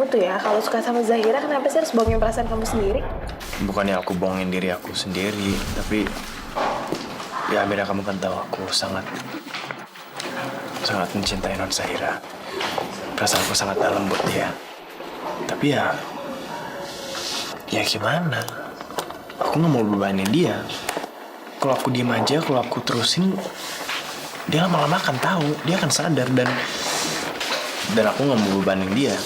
kamu tuh ya, kalau suka sama Zahira kenapa sih harus bohongin perasaan kamu sendiri? Bukannya aku bohongin diri aku sendiri, tapi ya Amira, kamu kan tahu aku sangat mencintai Non Zahira. Perasaanku sangat dalam buat dia. Tapi ya gimana? Aku nggak mau bebanin dia. Kalau aku diem aja, kalau aku terusin, dia lama-lama akan tahu, dia akan sadar dan aku nggak mau bebanin dia.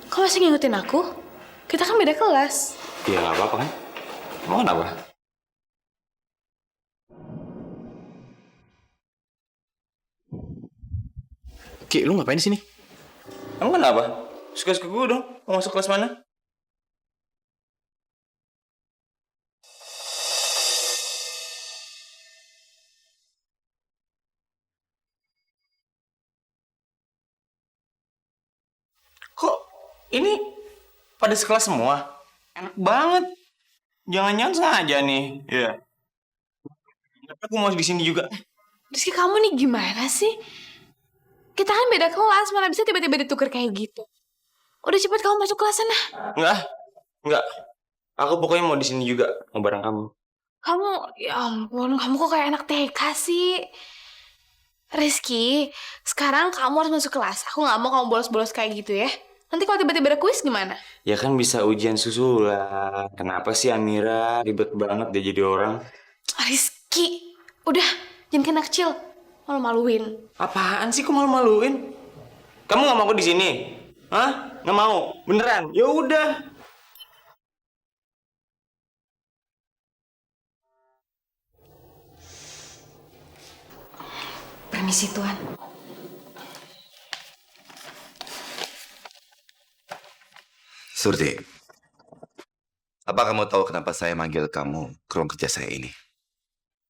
Kok masih ngikutin aku? Kita kan beda kelas. Ya nggak apa-apa kan? Mau kenapa? Ki, lu ngapain di sini? Kamu kenapa? Suka-suka gue dong. Mau masuk kelas mana? Kok ini pada sekelas semua? Enak banget. Jangan-jangan sengaja nih. Iya. Tapi aku mau di sini juga. Rizky, kamu nih gimana sih? Kita kan beda kelas, malah bisa tiba-tiba ditukar kayak gitu. Udah cepet kamu masuk kelas sana. Enggak. Aku pokoknya mau di sini juga, mau bareng kamu. Kamu, ya ampun, kamu kok kayak anak TK sih? Rizky, sekarang kamu harus masuk kelas. Aku gak mau kamu bolos-bolos kayak gitu ya. Nanti kalau tiba-tiba ada kuis gimana? Ya kan bisa ujian susulan. Kenapa sih Amira ribet banget dia jadi orang? Rizky, udah, jangan kena kecil. Malu-maluin. Apaan sih kok malu-maluin? Kamu nggak mau aku di sini? Hah? Nggak mau? Beneran? Ya udah. Permisi, Tuan. Surti, apa kamu tahu kenapa saya manggil kamu ke ruang kerja saya ini?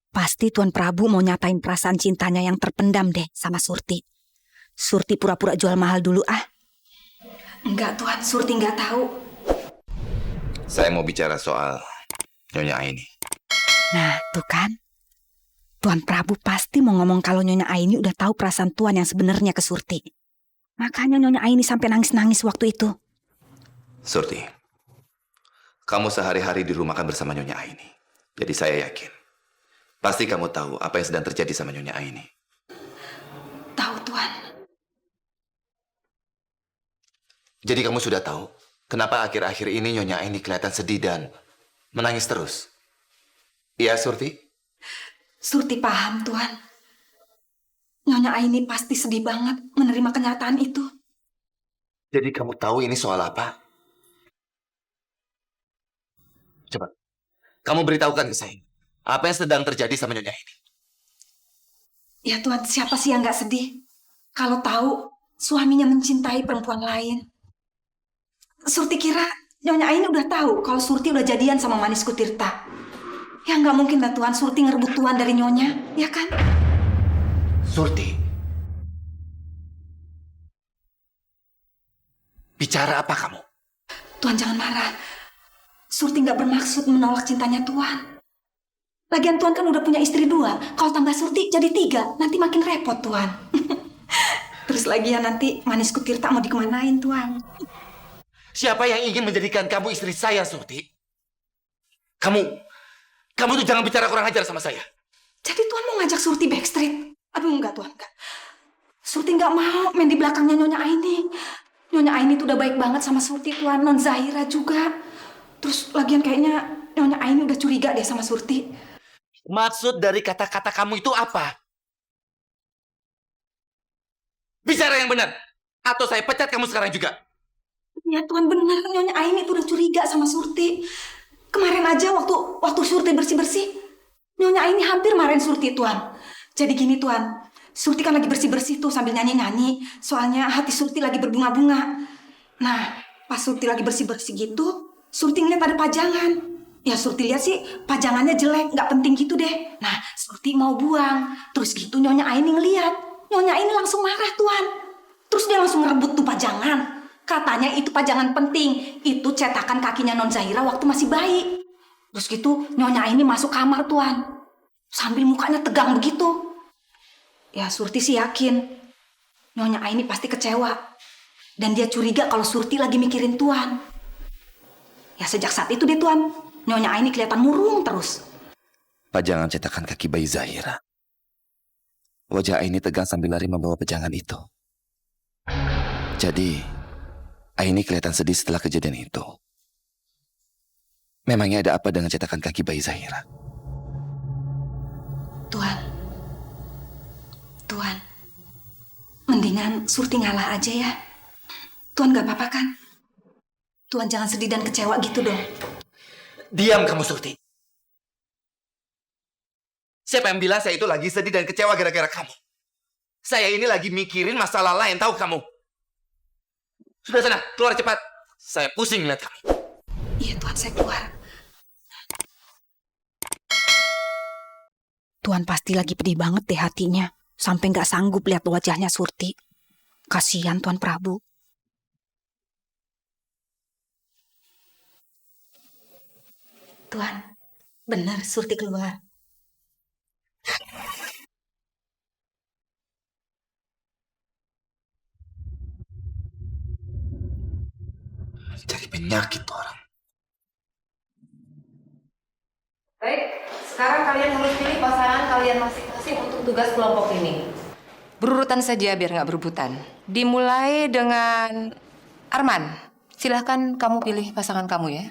Pasti Tuan Prabu mau nyatain perasaan cintanya yang terpendam deh sama Surti. Surti pura-pura jual mahal dulu ah. Enggak Tuan, Surti enggak tahu. Saya mau bicara soal Nyonya Aini. Nah, tuh kan. Tuan Prabu pasti mau ngomong kalau Nyonya Aini udah tahu perasaan Tuan yang sebenarnya ke Surti. Makanya Nyonya Aini sampai nangis-nangis waktu itu. Surti, kamu sehari-hari di rumah kan bersama Nyonya Aini. Jadi saya yakin, pasti kamu tahu apa yang sedang terjadi sama Nyonya Aini. Tahu Tuan. Jadi kamu sudah tahu kenapa akhir-akhir ini Nyonya Aini kelihatan sedih dan menangis terus? Iya, Surti? Surti paham Tuan. Nyonya Aini pasti sedih banget menerima kenyataan itu. Jadi kamu tahu ini soal apa? Coba, kamu beritahukan ke saya, apa yang sedang terjadi sama Nyonya Aini? Ya Tuan, siapa sih yang gak sedih kalau tahu suaminya mencintai perempuan lain? Surti kira Nyonya Aini udah tahu kalau Surti udah jadian sama Manisku Tirta. Ya nggak mungkin lah Tuan, Surti ngerebut Tuan dari Nyonya, ya kan? Surti, bicara apa kamu? Tuan jangan marah. Surti nggak bermaksud menolak cintanya Tuan. Lagian Tuan kan udah punya istri 2. Kalau tambah Surti jadi 3, nanti makin repot Tuan. Terus lagian nanti Manisku Tirta mau dikemanain Tuan? Siapa yang ingin menjadikan kamu istri saya, Surti? Kamu tuh jangan bicara kurang ajar sama saya. Jadi Tuan mau ngajak Surti backstreet? Aduh enggak Tuan, enggak. Surti nggak mau main di belakangnya Nyonya Aini. Nyonya Aini tuh udah baik banget sama Surti Tuan, Non Zahira juga. Terus lagian kayaknya Nyonya Aini udah curiga deh sama Surti. Maksud dari kata-kata kamu itu apa? Bicara yang benar, atau saya pecat kamu sekarang juga. Ya Tuan benar, Nyonya Aini tuh udah curiga sama Surti. Kemarin aja waktu Surti bersih-bersih, Nyonya Aini hampir marahin Surti Tuan. Jadi gini Tuan, Surti kan lagi bersih-bersih tuh sambil nyanyi-nyanyi. Soalnya hati Surti lagi berbunga-bunga. Nah, pas Surti lagi bersih-bersih gitu, Surti ngeliat ada pajangan. Ya Surti lihat sih pajangannya jelek, nggak penting gitu deh. Nah, Surti mau buang. Terus gitu Nyonya Aini ngeliat. Nyonya Aini langsung marah Tuan. Terus dia langsung ngerebut tuh pajangan. Katanya itu pajangan penting. Itu cetakan kakinya Non Zahira waktu masih bayi. Terus gitu Nyonya Aini masuk kamar Tuan. sambil mukanya tegang begitu. Ya Surti sih yakin Nyonya Aini pasti kecewa. Dan dia curiga kalau Surti lagi mikirin Tuan. Ya sejak saat itu deh Tuan, Nyonya Aini kelihatan murung terus. Pajangan cetakan kaki bayi Zahira. Wajah Aini tegang sambil lari membawa pejangan itu. Jadi, Aini kelihatan sedih setelah kejadian itu. Memangnya ada apa dengan cetakan kaki bayi Zahira? Tuan, mendingan Surti ngalah aja ya. Tuan gak apa-apa kan? Tuan jangan sedih dan kecewa gitu dong. Diam kamu, Surti. Siapa yang bilang saya itu lagi sedih dan kecewa gara-gara kamu? Saya ini lagi mikirin masalah lain, tahu kamu? Sudah sana, keluar cepat. Saya pusing lihat kamu. Iya Tuan, saya keluar. Tuan pasti lagi pedih banget deh hatinya. Sampai gak sanggup lihat wajahnya Surti. Kasihan Tuan Prabu. Tuan, benar Surti keluar. Cari penyakit orang. Baik, sekarang kalian harus pilih pasangan kalian masing-masing untuk tugas kelompok ini. Berurutan saja biar nggak berebutan. Dimulai dengan Arman. Silahkan kamu pilih pasangan kamu ya.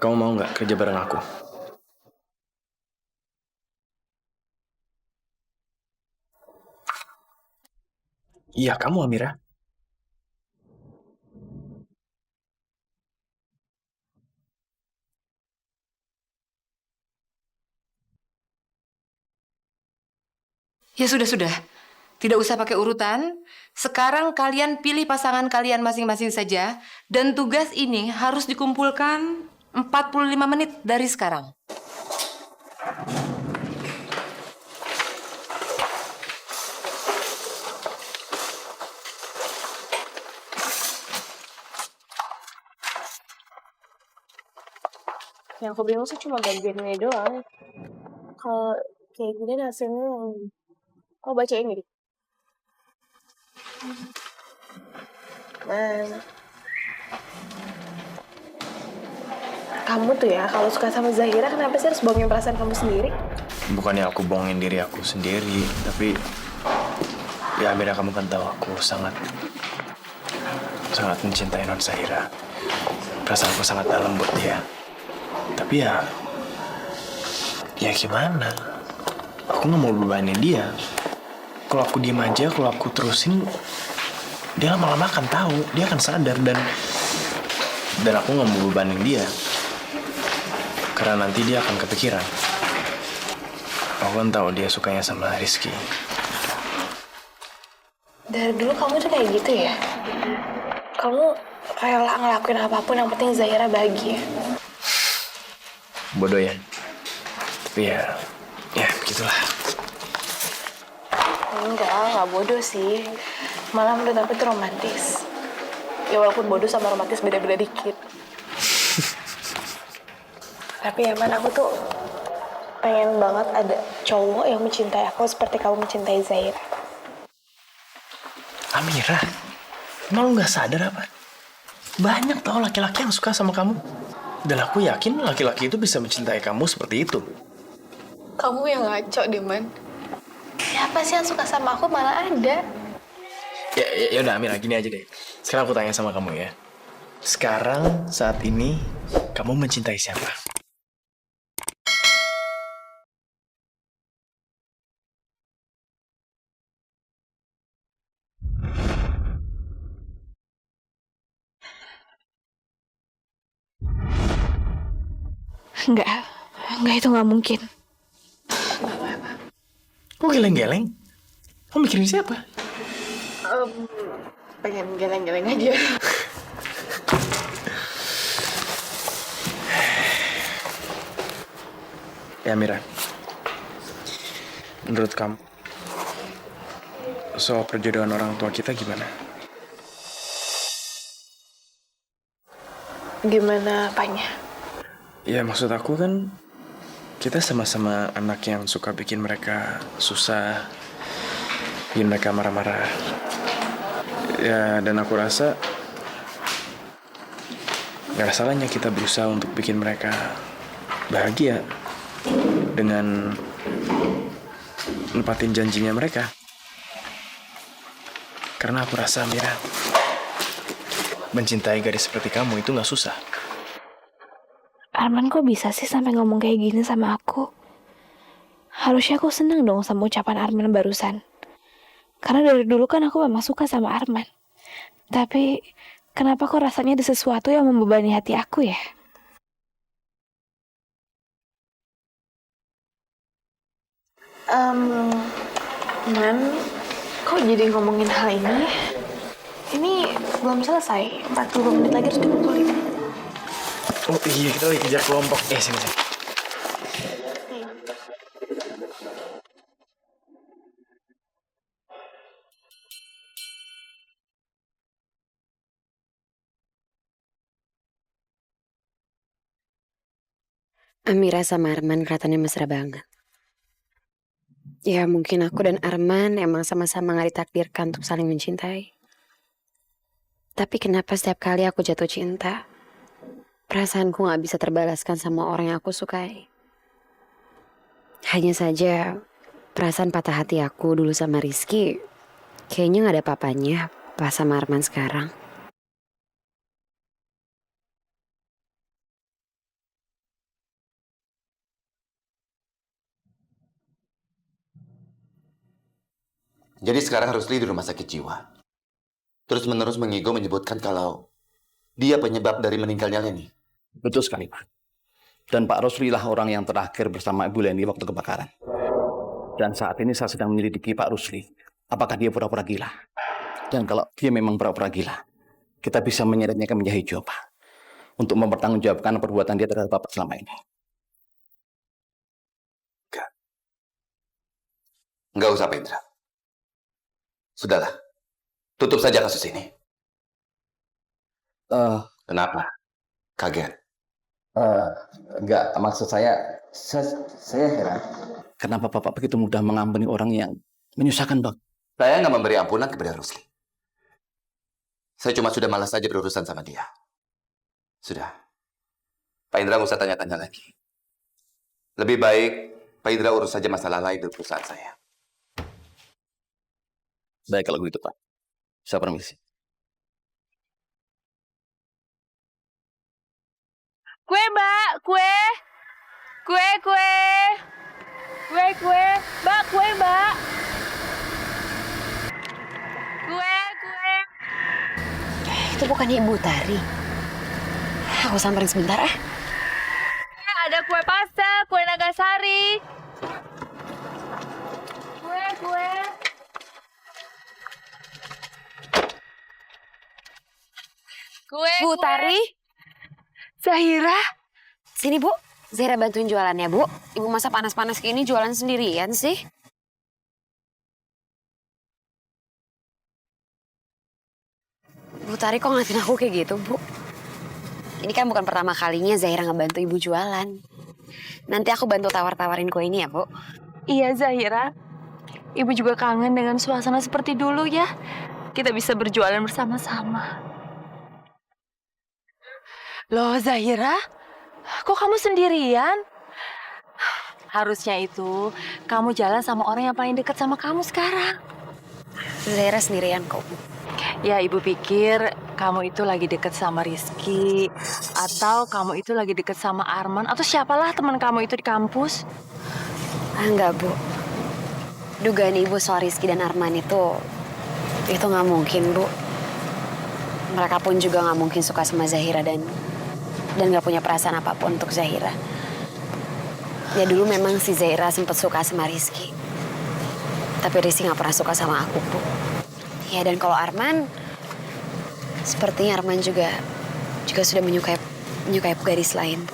Kamu mau nggak kerja bareng aku? Iya, kamu Amira. Ya sudah. Tidak usah pakai urutan. Sekarang kalian pilih pasangan kalian masing-masing saja. Dan tugas ini harus dikumpulkan 45 menit dari sekarang. Yang aku bingung sih cuma bagian ini doang. Kalau kayak gini hasilnya kau baca ini deh. Kamu tuh ya, kalau suka sama Zahira, kenapa sih harus bohongin perasaan kamu sendiri? Bukannya aku bohongin diri aku sendiri, tapi ya Amira, kamu kan tahu aku sangat mencintai Non Zahira. Perasaanku sangat dalam buat dia. Tapi ya gimana? Aku nggak mau bebanin dia. Kalau aku diem aja, kalau aku terusin, dia lama-lama akan tahu, dia akan sadar dan aku nggak mau bebanin dia. Karena nanti dia akan kepikiran. Aku kan tahu dia sukanya sama Rizky. Dari dulu kamu tuh kayak gitu ya? Kamu rela ngelakuin apapun yang penting Zahira bahagia. Bodoh ya. Tapi ya begitulah. Enggak bodoh sih. Malah menurut aku itu romantis. Ya walaupun bodoh sama romantis beda-beda dikit. Tapi ya man, aku tuh pengen banget ada cowok yang mencintai aku seperti kamu mencintai Zahira. Amira, emang lu gak sadar apa? Banyak tau laki-laki yang suka sama kamu. Dan aku yakin laki-laki itu bisa mencintai kamu seperti itu. Kamu yang ngaco deh, Man. Siapa sih yang suka sama aku? Mana ada. Ya udah Amira, gini aja deh. Sekarang aku tanya sama kamu ya. Sekarang, saat ini, kamu mencintai siapa? Enggak itu nggak mungkin. Kok geleng-geleng? Kamu mikirin siapa? Pengen geleng-geleng aja. Ya Amira, menurut kamu soal perjodohan orang tua kita gimana? Gimana apanya? Ya maksud aku kan kita sama-sama anak yang suka bikin mereka susah, bikin mereka marah-marah. Ya dan aku rasa gak ada salahnya kita berusaha untuk bikin mereka bahagia dengan nepatin janjinya mereka. Karena aku rasa Mira, mencintai gadis seperti kamu itu gak susah. Arman kok bisa sih sampai ngomong kayak gini sama aku? Harusnya aku seneng dong sama ucapan Arman barusan. Karena dari dulu kan aku memang suka sama Arman. Tapi kenapa kok rasanya ada sesuatu yang membebani hati aku ya? Man, kok jadi ngomongin hal ini ya? Ini belum selesai, 40 menit lagi harus dikumpulin. Oh iya, kita lagi kejar kelompok. Sini. Amira sama Arman kelihatannya mesra banget. Ya mungkin aku dan Arman emang sama-sama gak ditakdirkan untuk saling mencintai. Tapi kenapa setiap kali aku jatuh cinta, perasaanku gak bisa terbalaskan sama orang yang aku sukai. Hanya saja perasaan patah hati aku dulu sama Rizky kayaknya gak ada apa-apanya pas sama Arman sekarang. Jadi sekarang Rusli di rumah sakit jiwa. Terus-menerus mengigo menyebutkan kalau dia penyebab dari meninggalnya Leni. Betul sekali, Pak. Dan Pak Rusli lah orang yang terakhir bersama Ibu Leni waktu kebakaran. Dan saat ini saya sedang menyelidiki Pak Rusli. Apakah dia pura-pura gila? Dan kalau dia memang pura-pura gila, kita bisa menyeretnya ke penjara hijau, Pak. Untuk mempertanggungjawabkan perbuatan dia terhadap Bapak selama ini. Nggak usah, Pak Indra. Sudahlah, tutup saja kasus ini. Kenapa? Kaget? Enggak, maksud saya heran. Kenapa Bapak begitu mudah mengampuni orang yang menyusahkan, Pak? Saya nggak memberi ampunan kepada Rusli. Saya cuma sudah malas saja berurusan sama dia. Sudah. Pak Indra nggak usah tanya-tanya lagi. Lebih baik Pak Indra urus saja masalah lain di perusahaan saya. Baik kalau begitu, Pak. Saya permisi. Kue, Mbak, kue. Kue. Mbak, kue, Mbak. Kue. Itu bukan Ibu Tari. Aku samperin sebentar ah. Ada kue pastel, kue Nagasari. Kue. Bu Tari, Zahira. sini Bu. Zahira bantuin jualannya Bu. Ibu masa panas-panas gini jualan sendirian sih? Bu Tari kok ngeliatin aku kayak gitu Bu? Ini kan bukan pertama kalinya Zahira ngebantu Ibu jualan. Nanti aku bantu tawar-tawarin kue ini ya Bu. Iya, Zahira. Ibu juga kangen dengan suasana seperti dulu ya. Kita bisa berjualan bersama-sama. Loh, Zahira, kok kamu sendirian? Harusnya itu kamu jalan sama orang yang paling dekat sama kamu sekarang. Zahira sendirian kok Bu. Ya, Ibu pikir kamu itu lagi dekat sama Rizky, atau kamu itu lagi dekat sama Arman, atau siapalah teman kamu itu di kampus. Enggak Bu. Dugaan Ibu soal Rizky dan Arman itu nggak mungkin Bu. Mereka pun juga nggak mungkin suka sama Zahira dan nggak punya perasaan apapun untuk Zahira. Ya dulu memang si Zahira sempat suka sama Rizky. Tapi Rizky nggak pernah suka sama aku, Bu. Ya dan kalau Arman, sepertinya Arman juga sudah menyukai gadis lain, Bu.